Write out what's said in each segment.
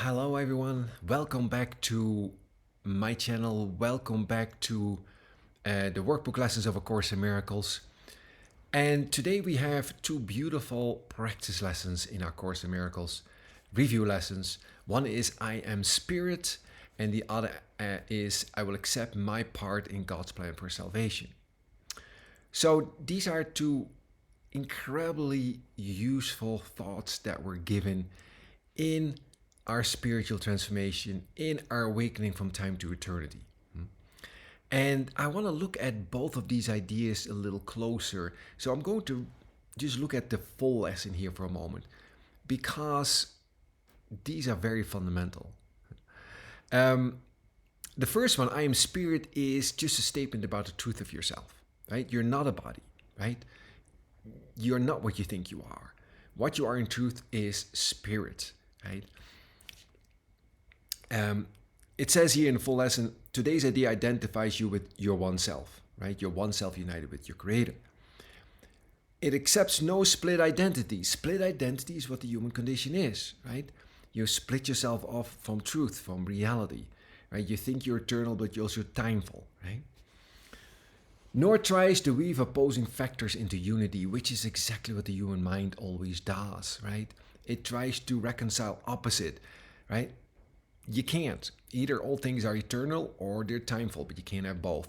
Hello, everyone. Welcome back to my channel. Welcome back to the workbook lessons of A Course in Miracles. And today we have two beautiful practice lessons in our Course in Miracles, review lessons. One is I am spirit, and the other is I will accept my part in God's plan for salvation. So these are two incredibly useful thoughts that were given in our spiritual transformation, in our awakening from time to eternity. And I want to look at both of these ideas a little closer. So I'm going to just look at the full lesson here for a moment because these are very fundamental. The first one, I am spirit, is just a statement about the truth of yourself, right? You're not a body, right? You're not what you think you are. What you are in truth is spirit, right? It says here in the full lesson, today's idea identifies you with your one self, right? Your one self united with your creator. It accepts no split identity. Split identity is what the human condition is, right? You split yourself off from truth, from reality, right? You think you're eternal, but you're also timeful, right? Nor tries to weave opposing factors into unity, which is exactly what the human mind always does, right? It tries to reconcile opposite, right? You can't. Either all things are eternal or they're timeful, but you can't have both.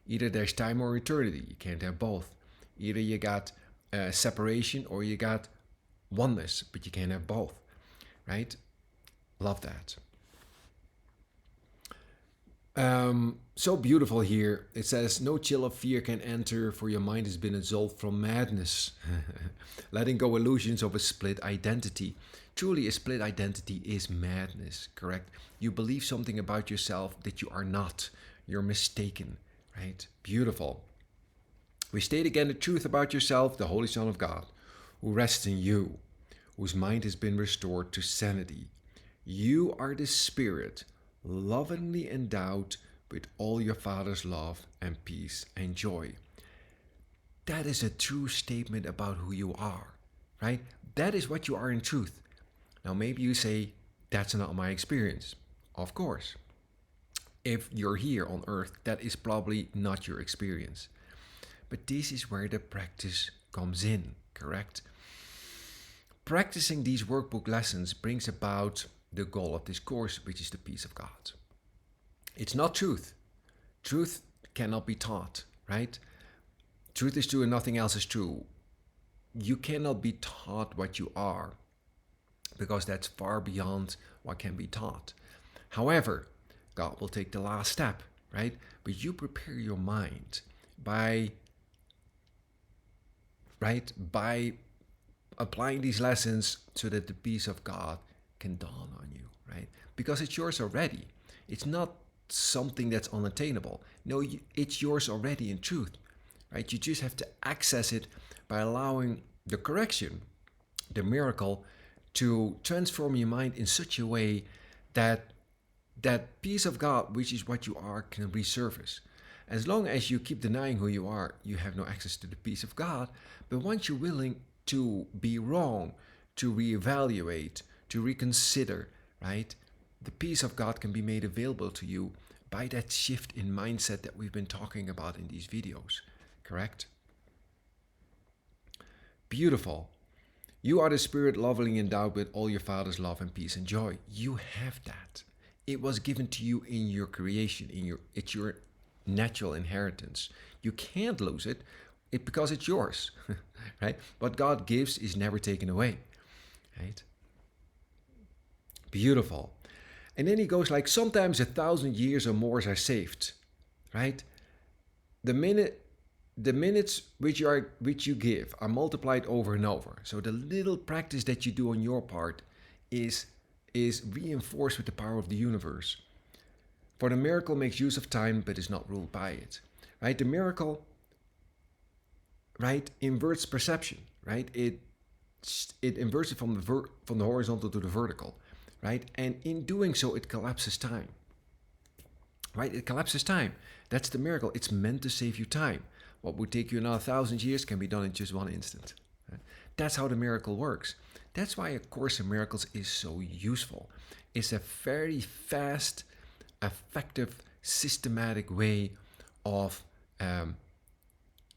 Either there's time or eternity. You can't have both. Either you got separation or you got oneness, but you can't have both, right? Love that. So beautiful here. It says, no chill of fear can enter, for your mind has been absolved from madness. Letting go illusions of a split identity. Truly, a split identity is madness, correct? You believe something about yourself that you are not. You're mistaken, right? Beautiful. We state again the truth about yourself, the Holy Son of God, who rests in you, whose mind has been restored to sanity. You are the spirit, lovingly endowed with all your Father's love and peace and joy. That is a true statement about who you are, right? That is what you are in truth. Now, maybe you say, that's not my experience. Of course. If you're here on earth, that is probably not your experience. But this is where the practice comes in, correct? Practicing these workbook lessons brings about the goal of this course, which is the peace of God. It's not truth. Truth cannot be taught, right? Truth is true and nothing else is true. You cannot be taught what you are, because that's far beyond what can be taught. However, God will take the last step, right? But you prepare your mind by applying these lessons so that the peace of God can dawn on you, right? Because it's yours already. It's not something that's unattainable. No, it's yours already in truth, right? You just have to access it by allowing the correction, the miracle, to transform your mind in such a way that that peace of God, which is what you are, can resurface. As long as you keep denying who you are, you have no access to the peace of God. But once you're willing to be wrong, to reevaluate, to reconsider, right, the peace of God can be made available to you by that shift in mindset that we've been talking about in these videos, correct? Beautiful. You are the spirit lovingly endowed with all your Father's love and peace and joy. You have that. It was given to you in your creation. It's your natural inheritance. You can't lose it, because it's yours, right? What God gives is never taken away, right? Beautiful. And then he goes like, sometimes 1,000 years or more are saved, right? The minutes which you give are multiplied over and over. So the little practice that you do on your part is reinforced with the power of the universe. For the miracle makes use of time, but is not ruled by it. Right? The miracle, right, inverts perception. Right? It inverts it from the horizontal to the vertical. Right? And in doing so, it collapses time. Right? It collapses time. That's the miracle. It's meant to save you time. What would take you another 1,000 years can be done in just one instant. Right? That's how the miracle works. That's why A Course in Miracles is so useful. It's a very fast, effective, systematic way of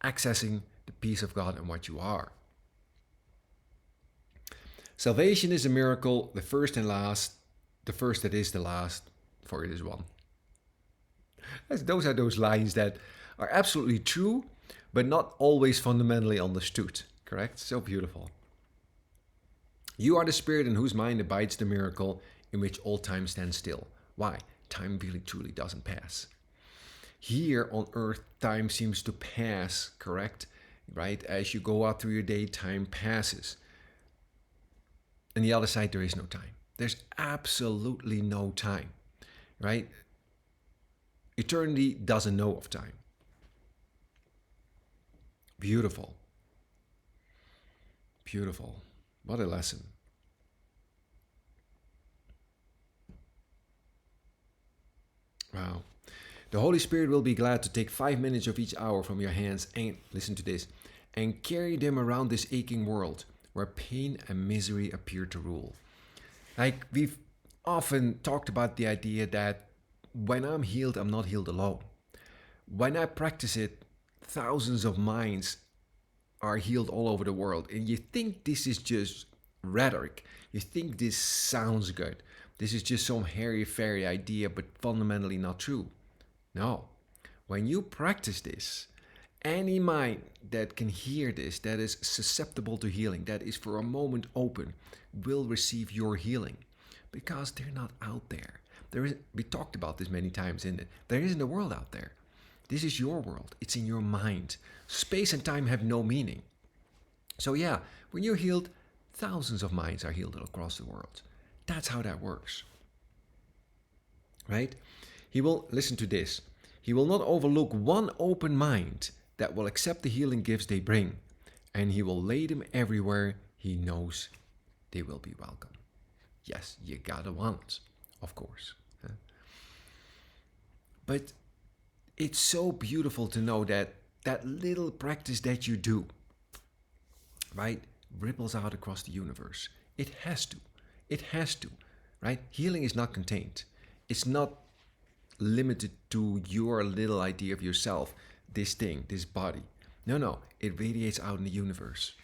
accessing the peace of God and what you are. Salvation is a miracle, the first and last, the first that is the last, for it is one. Those are those lines that are absolutely true, but not always fundamentally understood. Correct? So beautiful. You are the spirit in whose mind abides the miracle in which all time stands still. Why? Time really truly doesn't pass. Here on earth, time seems to pass, correct? Right? As you go out through your day, time passes. On the other side, there is no time. There's absolutely no time, right? Eternity doesn't know of time. Beautiful. Beautiful. What a lesson. Wow. The Holy Spirit will be glad to take 5 minutes of each hour from your hands and, listen to this, and carry them around this aching world where pain and misery appear to rule. Like we've often talked about the idea that when I'm healed, I'm not healed alone. When I practice it, thousands of minds are healed all over the world. And you think this is just rhetoric. You think this sounds good. This is just some hairy-fairy idea, but fundamentally not true. No. When you practice this, any mind that can hear this, that is susceptible to healing, that is for a moment open, will receive your healing. Because they're not out there. We talked about this many times, isn't it? There isn't a world out there. This is your world. It's in your mind. Space and time have no meaning. So yeah, when you're healed, thousands of minds are healed across the world. That's how that works. Right? He will, listen to this, he will not overlook one open mind that will accept the healing gifts they bring, and he will lay them everywhere he knows they will be welcome. Yes, you gotta want, of course. But it's so beautiful to know that that little practice that you do, right, ripples out across the universe. It has to. It has to, right? Healing is not contained. It's not limited to your little idea of yourself, this thing, this body. No, it radiates out in the universe.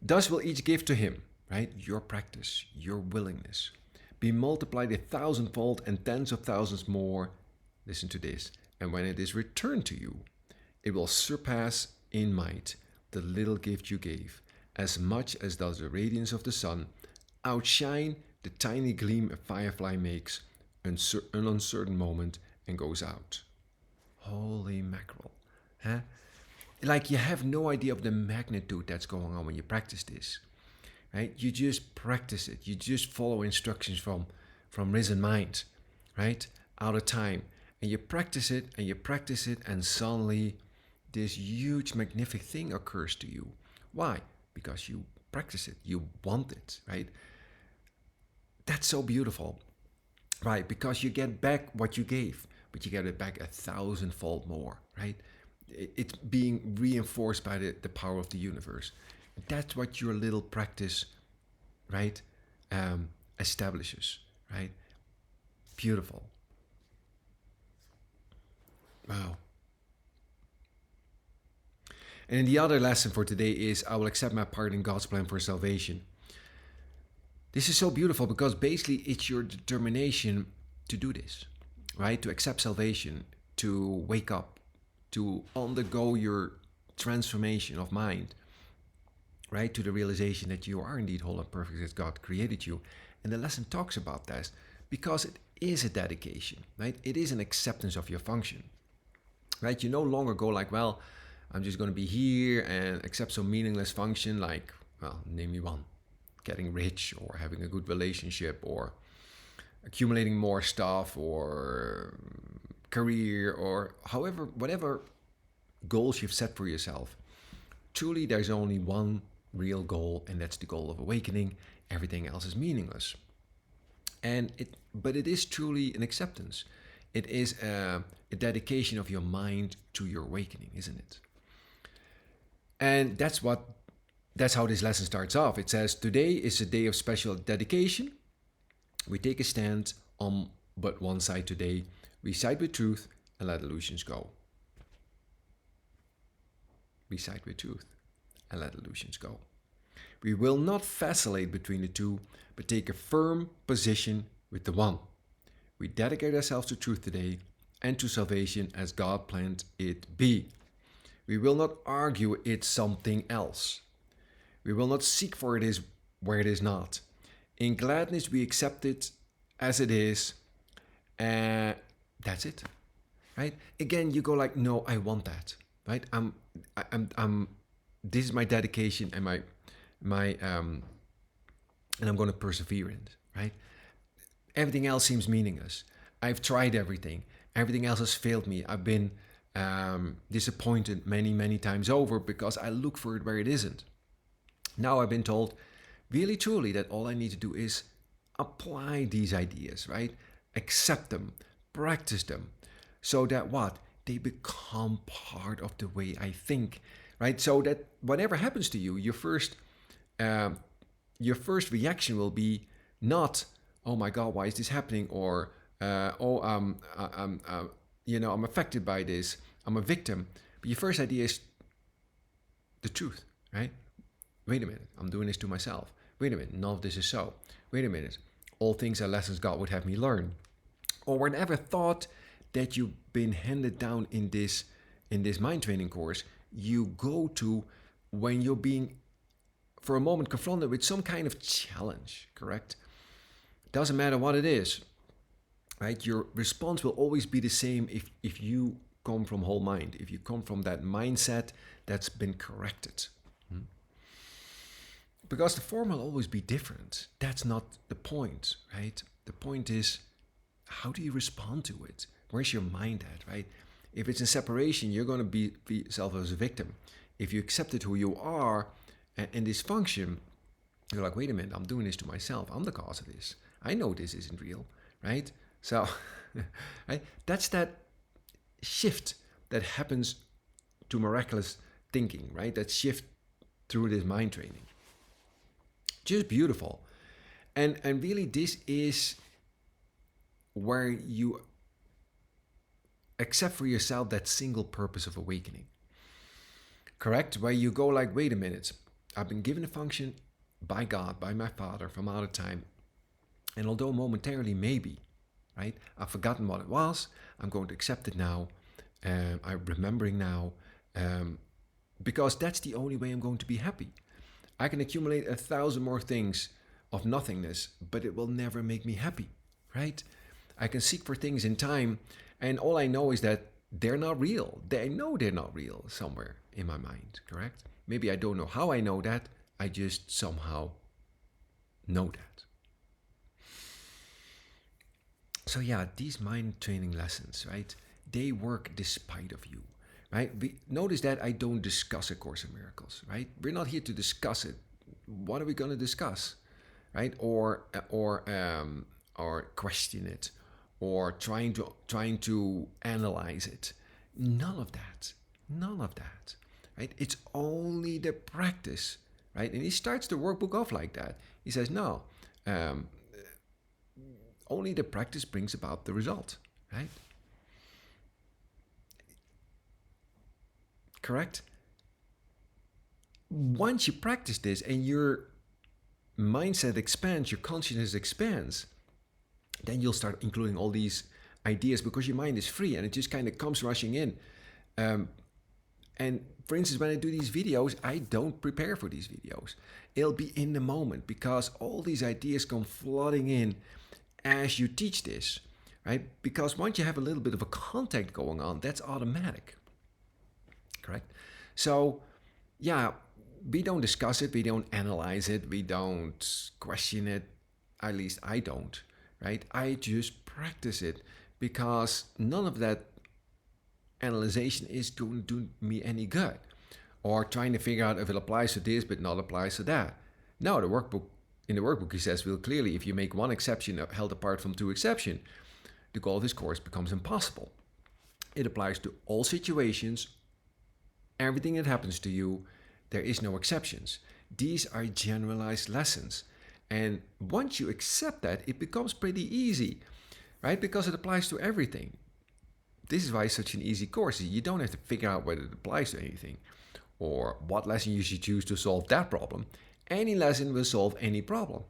Thus will each give to him, right, your practice, your willingness, be multiplied 1,000-fold and tens of thousands more. Listen to this. And when it is returned to you, it will surpass in might the little gift you gave, as much as does the radiance of the sun outshine the tiny gleam a firefly makes an uncertain moment and goes out. Holy mackerel. Huh? Like you have no idea of the magnitude that's going on when you practice this. Right? You just practice it. You just follow instructions from risen mind, right? Out of time. And you practice it and you practice it, and suddenly this huge magnificent thing occurs to you. Why? Because you practice it. You want it, right? That's so beautiful, right? Because you get back what you gave, but you get it back 1,000-fold more, right? It's being reinforced by the power of the universe. That's what your little practice, right, establishes, right? Beautiful. Wow. And the other lesson for today is I will accept my part in God's plan for salvation. This is so beautiful because basically it's your determination to do this, right? To accept salvation, to wake up, to undergo your transformation of mind, right? To the realization that you are indeed whole and perfect as God created you. And the lesson talks about that because it is a dedication, right? It is an acceptance of your function, right? You no longer go like, well, I'm just going to be here and accept some meaningless function like, well, name me one. Getting rich or having a good relationship or accumulating more stuff or career or however, whatever goals you've set for yourself. Truly, there's only one real goal, and that's the goal of awakening. Everything else is meaningless. But it is truly an acceptance. It is a dedication of your mind to your awakening, isn't it? And that's how this lesson starts off. It says, today is a day of special dedication. We take a stand on but one side today. We side with truth and let illusions go. We side with truth and let illusions go. We will not vacillate between the two, but take a firm position with the one. We dedicate ourselves to truth today and to salvation as God planned it be. We will not argue it's something else. We will not seek for it is where it is not. In gladness we accept it as it is, and that's it. Right? Again, you go like, no, I want that. Right? I'm this is my dedication and my and I'm going to persevere in it. Right? Everything else seems meaningless. I've tried everything. Everything else has failed me. I've been disappointed many times over because I look for it where it isn't. Now I've been told, really truly, that all I need to do is apply these ideas, right? Accept them, practice them, so that what? They become part of the way I think, right? So that whatever happens to you, your first reaction will be not, oh my God, why is this happening? Or, I'm affected by this. I'm a victim. But your first idea is the truth, right? Wait a minute, I'm doing this to myself. Wait a minute, none of this is so. Wait a minute, all things are lessons God would have me learn. Or whatever thought that you've been handed down in this mind training course, you go to when you're being, for a moment, confronted with some kind of challenge, correct? Doesn't matter what it is, right? Your response will always be the same if you come from whole mind, if you come from that mindset that's been corrected. Because the form will always be different. That's not the point, right? The point is, how do you respond to it? Where's your mind at, right? If it's in separation, you're going to be yourself as a victim. If you accepted who you are and dysfunction, you're like, wait a minute, I'm doing this to myself. I'm the cause of this. I know this isn't real, right? So right? That's that shift that happens to miraculous thinking, right? That shift through this mind training. Just beautiful. And really this is where you accept for yourself that single purpose of awakening. Correct? Where you go like, wait a minute, I've been given a function by God, by my Father from out of time. And although momentarily maybe, right, I've forgotten what it was, I'm going to accept it now. I'm remembering now, because that's the only way I'm going to be happy. I can accumulate 1,000 more things of nothingness, but it will never make me happy, right? I can seek for things in time, and all I know is that they're not real. I know they're not real somewhere in my mind, correct? Maybe I don't know how I know that. I just somehow know that. So yeah, these mind training lessons, right? They work despite of you, right? Notice that I don't discuss A Course in Miracles, right? We're not here to discuss it. What are we going to discuss, right? Or question it, or trying to analyze it. None of that, right? It's only the practice, right? And he starts the workbook off like that. He says, no, only the practice brings about the result, right? Correct? Once you practice this and your mindset expands, your consciousness expands, then you'll start including all these ideas because your mind is free and it just kind of comes rushing in. And for instance, when I do these videos, I don't prepare for these videos. It'll be in the moment because all these ideas come flooding in as you teach this, right? Because once you have a little bit of a contact going on, that's automatic, correct? So, yeah, we don't discuss it, we don't analyze it, we don't question it, at least I don't, right? I just practice it because none of that analyzation is going to do me any good. Or trying to figure out if it applies to this but not applies to that. No, in the workbook he says real clearly, if you make one exception held apart from two exceptions, the goal of this course becomes impossible. It applies to all situations, everything that happens to you, There is no exceptions. These are generalized lessons. And once you accept that, it becomes pretty easy, right? Because it applies to everything. This is why it's such an easy course. You don't have to figure out whether it applies to anything or what lesson you should choose to solve that problem. Any lesson will solve any problem.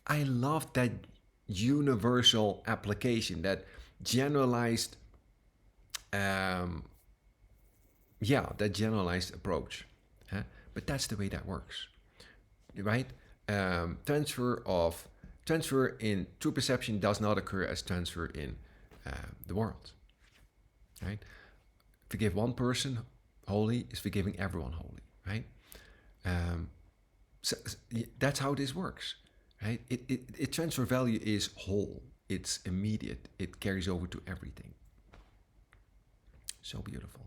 I love that universal application, that generalized, that generalized approach. Huh? But that's the way that works, right? Transfer in true perception does not occur as transfer in the world, right? Forgive one person wholly is forgiving everyone wholly, right? So that's how this works, right? It transfer value is whole. It's immediate. It carries over to everything. So beautiful.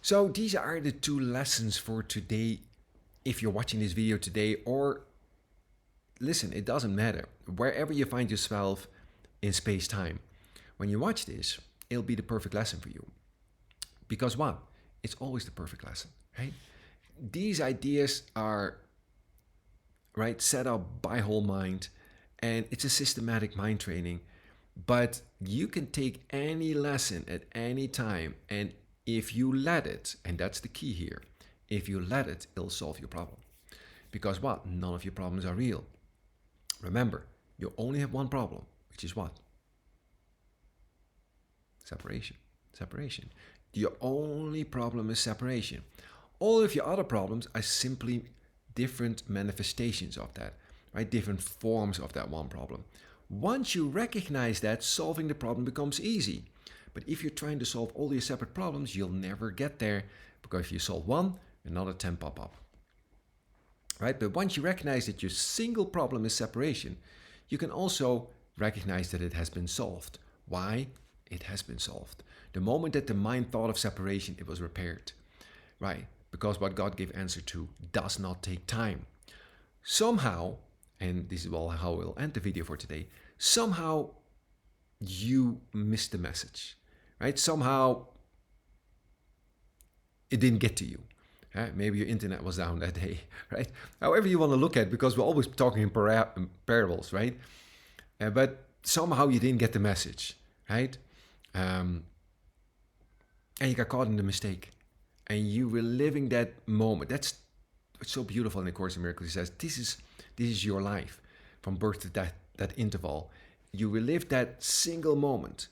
So these are the 2 lessons for today. If you're watching this video today, or listen, it doesn't matter. Wherever you find yourself in space-time, when you watch this, it'll be the perfect lesson for you. Because what? It's always the perfect lesson, right? These ideas are, right, set up by whole mind, and it's a systematic mind training. But you can take any lesson at any time, and if you let it, and that's the key here, if you let it, it'll solve your problem. Because what? None of your problems are real. Remember, you only have one problem, which is what? Separation. Separation. Your only problem is separation. All of your other problems are simply different manifestations of that, right? Different forms of that one problem. Once you recognize that, solving the problem becomes easy. But if you're trying to solve all your separate problems, you'll never get there, because if you solve one, another 10 pop up. Right? But once you recognize that your single problem is separation, you can also recognize that it has been solved. Why? It has been solved. The moment that the mind thought of separation, it was repaired. Right? Because what God gave answer to does not take time. Somehow, and this is how we'll end the video for today, somehow you missed the message, right? Somehow it didn't get to you. Maybe your internet was down that day, right? However you want to look at it, because we're always talking in parables, right? But somehow you didn't get the message, right? And you got caught in the mistake. And you were living that moment. That's what's so beautiful in the Course in Miracles. He says, this is your life from birth to that interval. You relive that single moment,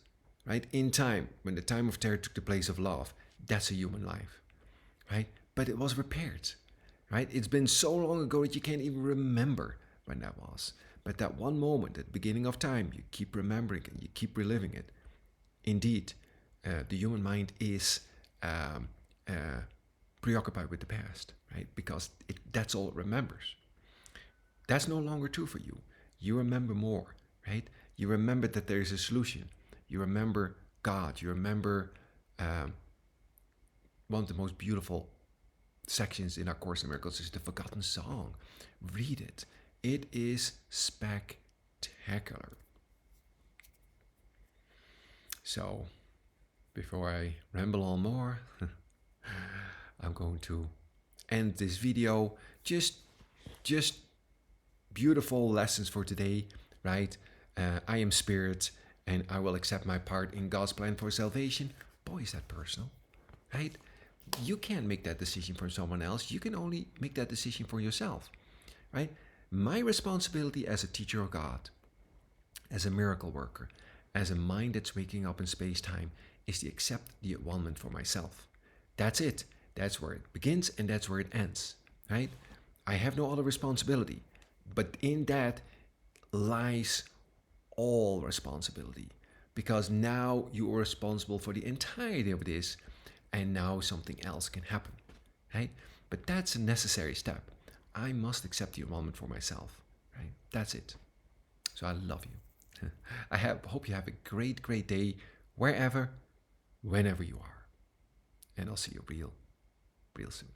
right, in time, when the time of terror took the place of love. That's a human life, right? But it was repaired, right? It's been so long ago that you can't even remember when that was. But that one moment at the beginning of time, you keep remembering it, you keep reliving it. Indeed, the human mind is preoccupied with the past, right? Because that's all it remembers. That's no longer true for you. You remember more, right? You remember that there is a solution. You remember God. You remember one of the most beautiful sections in our Course in Miracles is the Forgotten Song. Read it. It is spectacular. So, before I ramble on more, I'm going to end this video. Just beautiful lessons for today, right? I am spirit, and I will accept my part in God's plan for salvation. Boy, is that personal, right? You can't make that decision for someone else. You can only make that decision for yourself, right? My responsibility as a teacher of God, as a miracle worker, as a mind that's waking up in space-time, is to accept the at-one-ment for myself. That's it. That's where it begins and that's where it ends, right? I have no other responsibility. But in that lies all responsibility, because now you are responsible for the entirety of this, and now something else can happen, right? But that's a necessary step. I must accept the at-one-ment for myself, right? That's it. So I love you. I hope you have a great, great day, wherever, whenever you are. And I'll see you real soon.